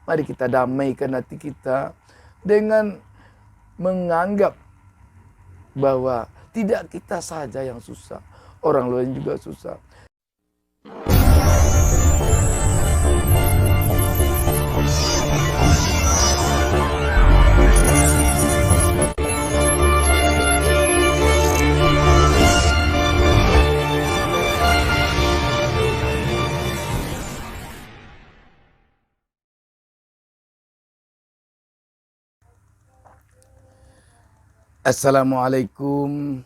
Mari kita damaikan hati kita dengan menganggap bahwa tidak kita saja yang susah, orang lain juga susah. Assalamualaikum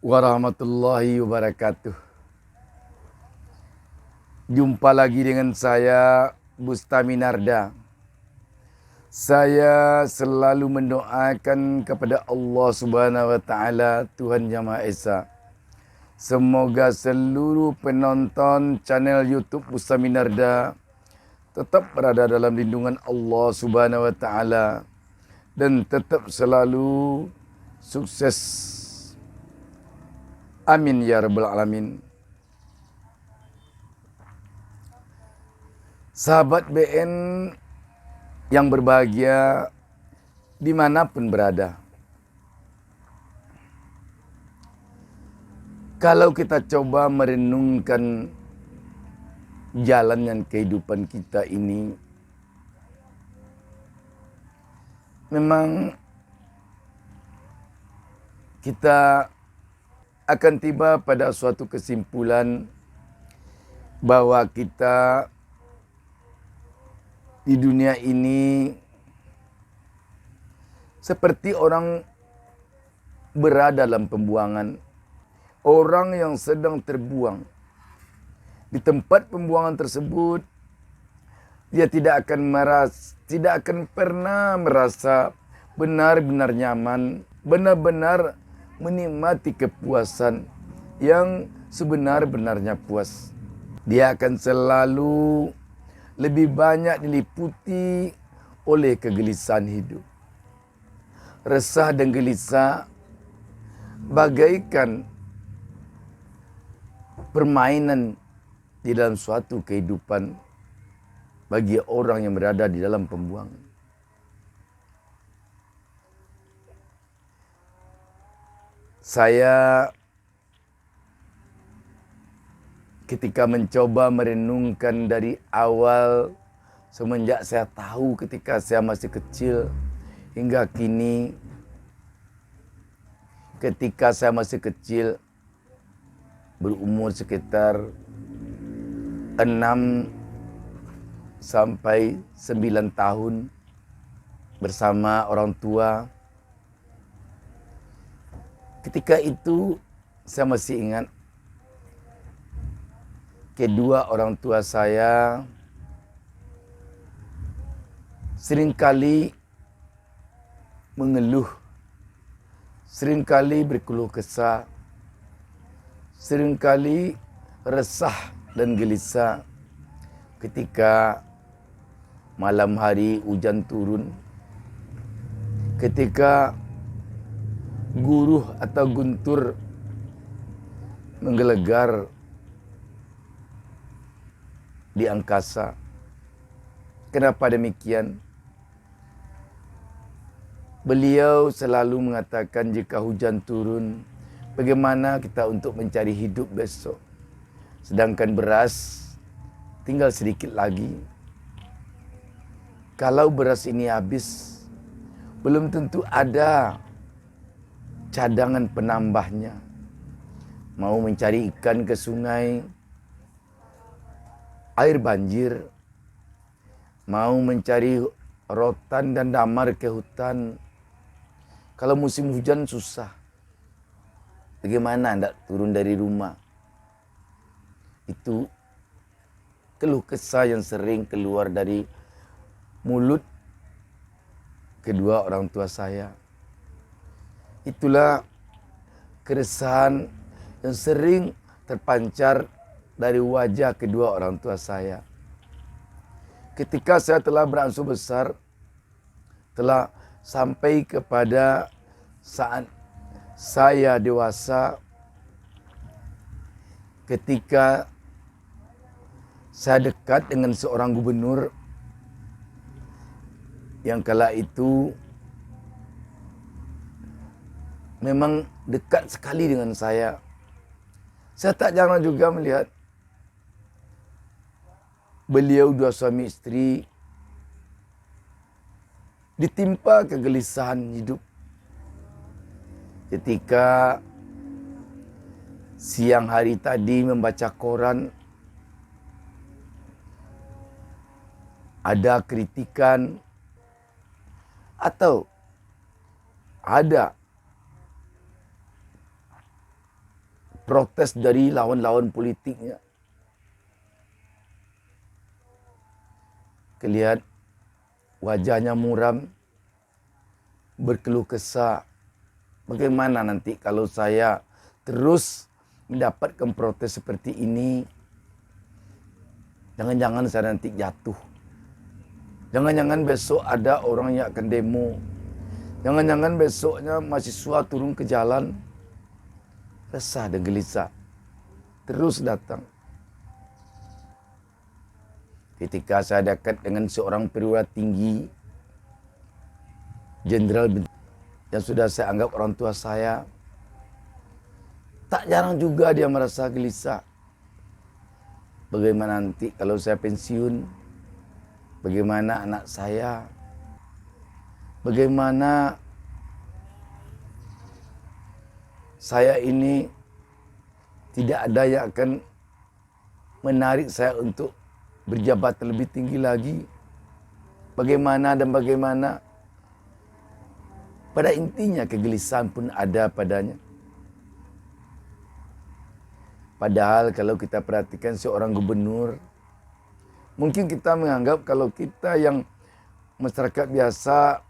warahmatullahi wabarakatuh. Jumpa lagi dengan saya, Bustami Narda. Saya selalu mendoakan kepada Allah Subhanahu wa Ta'ala, Tuhan Yang Maha Esa. Semoga seluruh penonton channel YouTube Bustami Narda tetap berada dalam lindungan Allah Subhanahu wa Ta'ala dan tetap selalu sukses. Amin ya rabbal alamin. Sahabat BN yang berbahagia dimanapun berada. Kalau kita coba merenungkan jalannya kehidupan kita ini, memang kita akan tiba pada suatu kesimpulan bahwa kita di dunia ini seperti orang berada dalam pembuangan, orang yang sedang terbuang. Di tempat pembuangan tersebut, dia tidak akan pernah merasa benar-benar nyaman, benar-benar menikmati kepuasan yang sebenar-benarnya puas. Dia akan selalu lebih banyak diliputi oleh kegelisahan hidup. Resah dan gelisah bagaikan permainan di dalam suatu kehidupan bagi orang yang berada di dalam pembuangan. Saya ketika mencoba merenungkan dari awal semenjak saya tahu ketika saya masih kecil hingga kini, ketika saya masih kecil berumur sekitar 6 sampai 9 tahun bersama orang tua. Ketika itu saya masih ingat kedua orang tua saya seringkali mengeluh, seringkali berkeluh kesah, seringkali resah dan gelisah ketika malam hari hujan turun, ketika guruh atau guntur menggelegar di angkasa. Kenapa demikian? Beliau selalu mengatakan jika hujan turun, bagaimana kita untuk mencari hidup besok? Sedangkan beras tinggal sedikit lagi. Kalau beras ini habis, belum tentu ada cadangan penambahnya. Mau mencari ikan ke sungai, air banjir. Mau mencari rotan dan damar ke hutan, kalau musim hujan susah. Bagaimana hendak turun dari rumah? Itu keluh kesah yang sering keluar dari mulut kedua orang tua saya. Itulah keresahan yang sering terpancar dari wajah kedua orang tua saya. Ketika saya telah berangsur besar, telah sampai kepada saat saya dewasa, ketika saya dekat dengan seorang gubernur yang kala itu memang dekat sekali dengan saya. Saya tak jarang juga melihat beliau dua suami istri ditimpa kegelisahan hidup. Ketika siang hari tadi membaca koran, ada kritikan atau ada protes dari lawan-lawan politiknya. Kelihatan wajahnya muram, berkeluh kesah. Bagaimana nanti kalau saya terus mendapatkan protes seperti ini? Jangan-jangan saya nanti jatuh. Jangan-jangan besok ada orang yang akan demo. Jangan-jangan besoknya mahasiswa turun ke jalan. Resah dan gelisah. Terus datang. Ketika saya dekat dengan seorang perwira tinggi, jenderal yang sudah saya anggap orang tua saya, tak jarang juga dia merasa gelisah. Bagaimana nanti kalau saya pensiun? Bagaimana anak saya? Bagaimana saya ini tidak ada yang akan menarik saya untuk berjabatan lebih tinggi lagi? Bagaimana dan bagaimana? Pada intinya kegelisahan pun ada padanya. Padahal kalau kita perhatikan seorang gubernur, mungkin kita menganggap kalau kita yang masyarakat biasa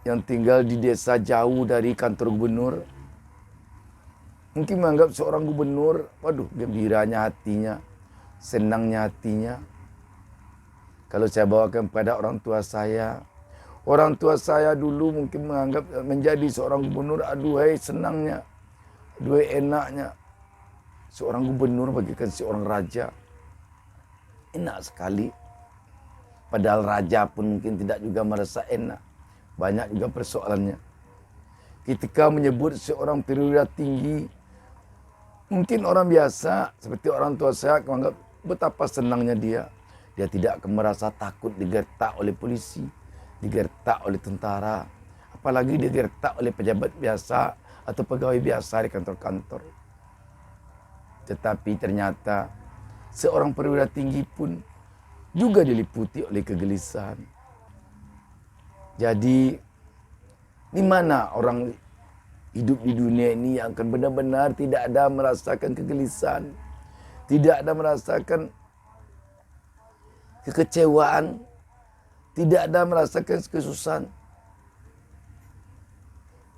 yang tinggal di desa jauh dari kantor gubernur, mungkin menganggap seorang gubernur, waduh, gembiranya hatinya, senangnya hatinya. Kalau saya bawakan pada orang tua saya dulu mungkin menganggap menjadi seorang gubernur, aduhai senangnya, aduhai enaknya. Seorang gubernur bagikan seorang raja. Enak sekali. Padahal raja pun mungkin tidak juga merasa enak. Banyak juga persoalannya. Ketika menyebut seorang perwira tinggi, mungkin orang biasa seperti orang tua saya menganggap betapa senangnya dia. Dia tidak akan merasa takut digertak oleh polisi, digertak oleh tentara, apalagi digertak oleh pejabat biasa atau pegawai biasa di kantor-kantor. Tetapi ternyata seorang perwira tinggi pun juga diliputi oleh kegelisahan. Jadi, di mana orang hidup di dunia ini yang akan benar-benar tidak ada merasakan kegelisahan, tidak ada merasakan kekecewaan, tidak ada merasakan kesusahan.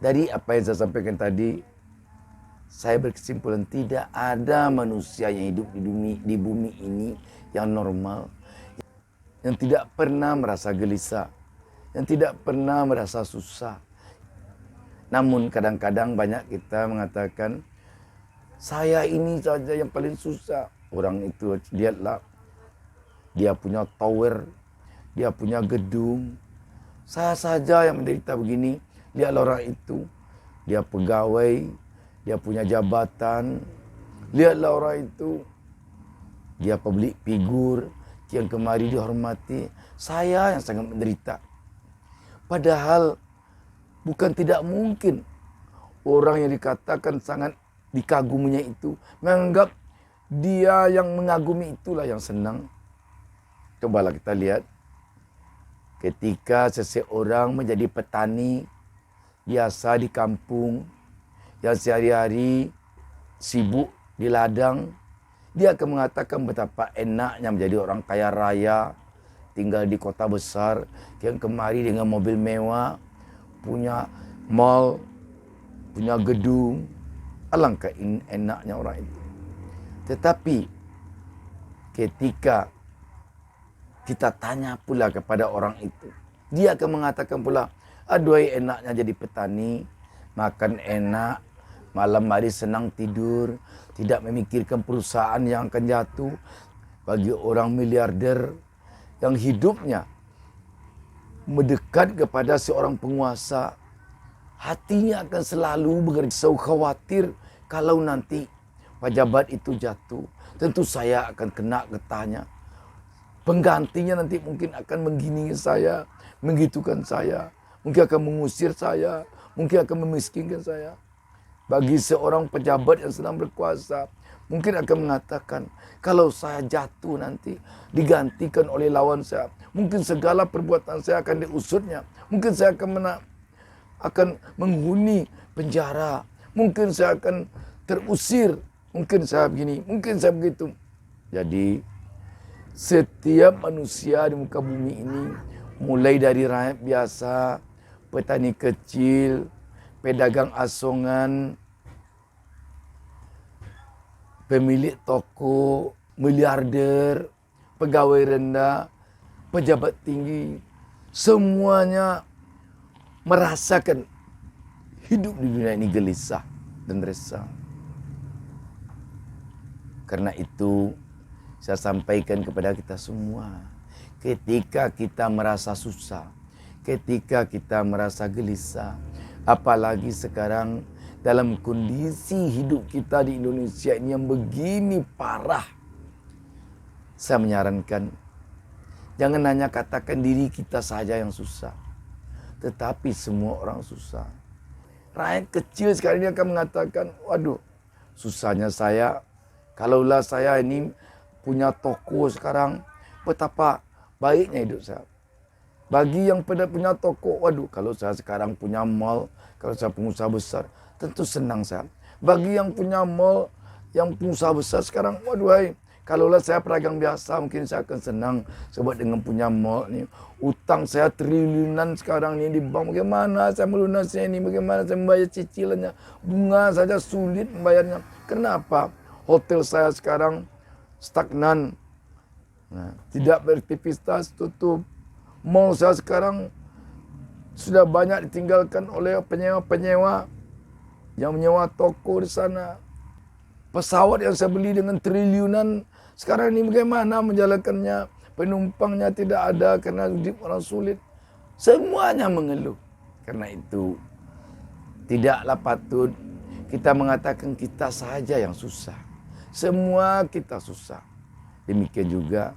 Dari apa yang saya sampaikan tadi, saya berkesimpulan tidak ada manusia yang hidup di bumi ini yang normal, yang tidak pernah merasa gelisah, yang tidak pernah merasa susah. Namun kadang-kadang banyak kita mengatakan, saya ini saja yang paling susah. Orang itu lihatlah, dia punya tower, dia punya gedung. Saya saja yang menderita begini. Lihatlah orang itu, dia pegawai, dia punya jabatan. Lihatlah orang itu, dia public figure yang kemari dihormati. Saya yang sangat menderita. Padahal bukan tidak mungkin orang yang dikatakan sangat dikaguminya itu menganggap dia yang mengagumi itulah yang senang. Cobalah kita lihat ketika seseorang menjadi petani biasa di kampung yang sehari-hari sibuk di ladang, dia akan mengatakan betapa enaknya menjadi orang kaya raya, tinggal di kota besar, yang kemari dengan mobil mewah, punya mall, punya gedung. Alangkah enaknya orang itu. Tetapi ketika kita tanya pula kepada orang itu, dia akan mengatakan pula, aduhai enaknya jadi petani, makan enak, malam hari senang tidur, tidak memikirkan perusahaan yang akan jatuh. Bagi orang miliarder yang hidupnya mendekat kepada seorang penguasa, hatinya akan selalu bergersau khawatir kalau nanti pejabat itu jatuh. Tentu saya akan kena getahnya. Penggantinya nanti mungkin akan menggini saya, menggitukan saya, mungkin akan mengusir saya, mungkin akan memiskinkan saya. Bagi seorang pejabat yang sedang berkuasa, mungkin akan mengatakan, kalau saya jatuh nanti digantikan oleh lawan saya, mungkin segala perbuatan saya akan diusutnya, mungkin saya akan menghuni penjara, mungkin saya akan terusir, mungkin saya begini, mungkin saya begitu. Jadi setiap manusia di muka bumi ini, mulai dari rakyat biasa, petani kecil, pedagang asongan, pemilik toko, miliarder, pegawai rendah, pejabat tinggi, semuanya merasakan hidup di dunia ini gelisah dan resah. Karena itu, saya sampaikan kepada kita semua, ketika kita merasa susah, ketika kita merasa gelisah, apalagi sekarang dalam kondisi hidup kita di Indonesia ini yang begini parah, saya menyarankan, jangan hanya katakan diri kita saja yang susah, tetapi semua orang susah. Rakyat kecil sekarang ini akan mengatakan, waduh, susahnya saya, kalaulah saya ini punya toko sekarang, betapa baiknya hidup saya. Bagi yang pada punya toko, waduh, kalau saya sekarang punya mall, kalau saya pengusaha besar, tentu senang saya. Bagi yang punya mall, yang pengusaha besar sekarang, waduh, hai, kalaulah saya pedagang biasa, mungkin saya akan senang sebab dengan punya mall ni. Utang saya triliunan sekarang ni di bank, bagaimana saya melunasnya ini, bagaimana saya membayar cicilannya, bunga saja sulit membayarnya. Kenapa? Hotel saya sekarang stagnan, tidak beraktivitas, tutup. Mall saya sekarang sudah banyak ditinggalkan oleh penyewa-penyewa yang menyewa toko di sana. Pesawat yang saya beli dengan triliunan, sekarang ini bagaimana menjalankannya? Penumpangnya tidak ada karena hidup orang sulit. Semuanya mengeluh. Karena itu, tidaklah patut kita mengatakan kita saja yang susah. Semua kita susah. Demikian juga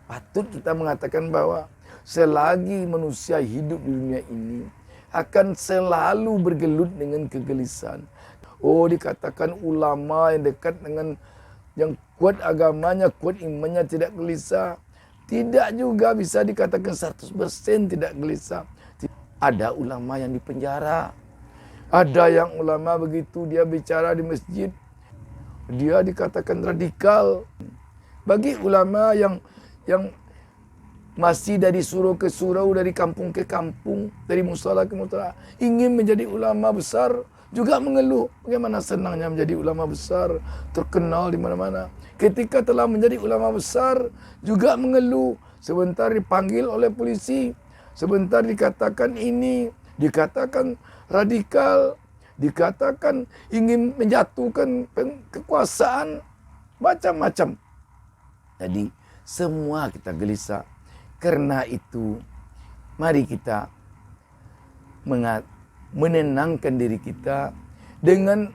patut kita mengatakan bahwa selagi manusia hidup di dunia ini akan selalu bergelut dengan kegelisahan. Oh, dikatakan ulama yang dekat dengan yang kuat agamanya, kuat imannya tidak gelisah. Tidak juga bisa dikatakan 100% tidak gelisah. Ada ulama yang dipenjara. Ada yang ulama begitu dia bicara di masjid, dia dikatakan radikal. Bagi ulama yang masih dari surau ke surau, dari kampung ke kampung, dari musala ke musala, ingin menjadi ulama besar, juga mengeluh bagaimana senangnya menjadi ulama besar, terkenal di mana-mana. Ketika telah menjadi ulama besar, juga mengeluh. Sebentar dipanggil oleh polisi, sebentar dikatakan ini, dikatakan radikal, dikatakan ingin menjatuhkan kekuasaan, macam-macam. Jadi semua kita gelisah. Karena itu, mari kita menenangkan diri kita dengan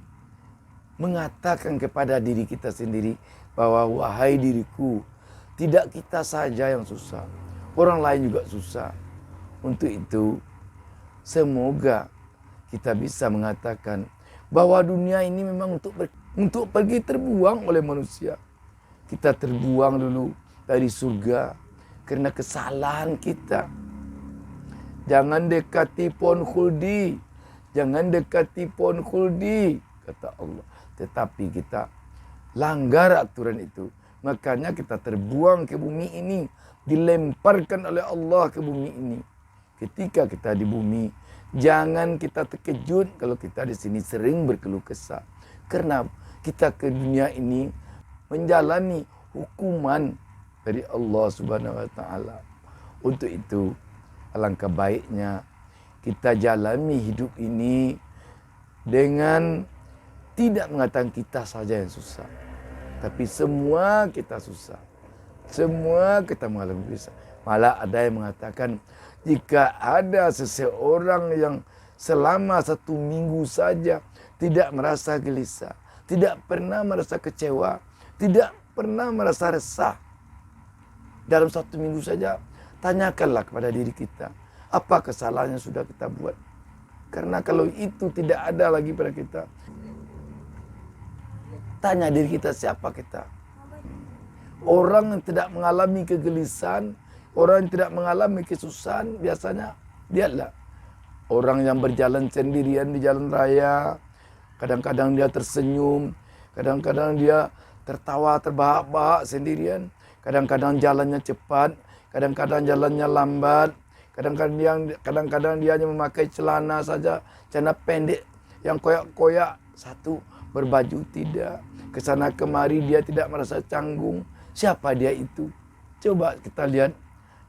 mengatakan kepada diri kita sendiri bahwa wahai diriku, tidak kita saja yang susah, orang lain juga susah. Untuk itu, semoga kita bisa mengatakan bahwa dunia ini memang untuk pergi terbuang oleh manusia. Kita terbuang dulu dari surga karena kesalahan kita. Jangan dekati pohon khuldi, jangan dekati pohon khuldi, kata Allah. Tetapi kita langgar aturan itu. Makanya kita terbuang ke bumi ini, dilemparkan oleh Allah ke bumi ini. Ketika kita di bumi, jangan kita terkejut kalau kita di sini sering berkeluh kesah. Karena kita ke dunia ini menjalani hukuman dari Allah Subhanahu wa taala. Untuk itu, alangkah baiknya kita jalani hidup ini dengan tidak mengatakan kita saja yang susah, tapi semua kita susah. Semua kita mengalami susah. Malah ada yang mengatakan, jika ada seseorang yang selama 1 minggu saja tidak merasa gelisah, tidak pernah merasa kecewa, tidak pernah merasa resah, dalam 1 minggu saja, tanyakanlah kepada diri kita, apa kesalahan yang sudah kita buat. Karena kalau itu tidak ada lagi pada kita, tanya diri kita, siapa kita. Orang yang tidak mengalami kegelisahan, orang yang tidak mengalami kesusahan, biasanya dialah orang yang berjalan sendirian di jalan raya. Kadang-kadang dia tersenyum, kadang-kadang dia tertawa terbahak-bahak sendirian. Kadang-kadang jalannya cepat, kadang-kadang jalannya lambat. Kadang-kadang dia hanya memakai celana saja, celana pendek yang koyak-koyak satu, berbaju tidak. Kesana kemari dia tidak merasa canggung. Siapa dia itu? Coba kita lihat,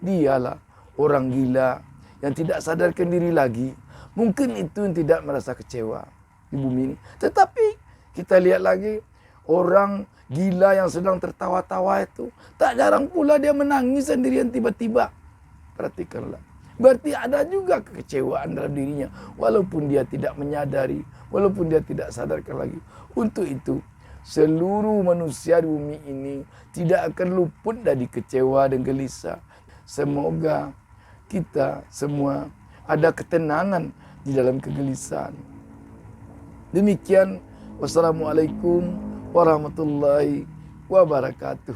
dialah orang gila yang tidak sadarkan diri lagi. Mungkin itu yang tidak merasa kecewa di bumi ini. Tetapi kita lihat lagi, orang gila yang sedang tertawa-tawa itu, tak jarang pula dia menangis sendirian tiba-tiba. Perhatikanlah. Berarti ada juga kekecewaan dalam dirinya. Walaupun dia tidak menyadari, walaupun dia tidak sadarkan lagi. Untuk itu, seluruh manusia di bumi ini tidak akan luput dari kecewa dan gelisah. Semoga kita semua ada ketenangan di dalam kegelisahan. Demikian, wassalamualaikum warahmatullahi wabarakatuh.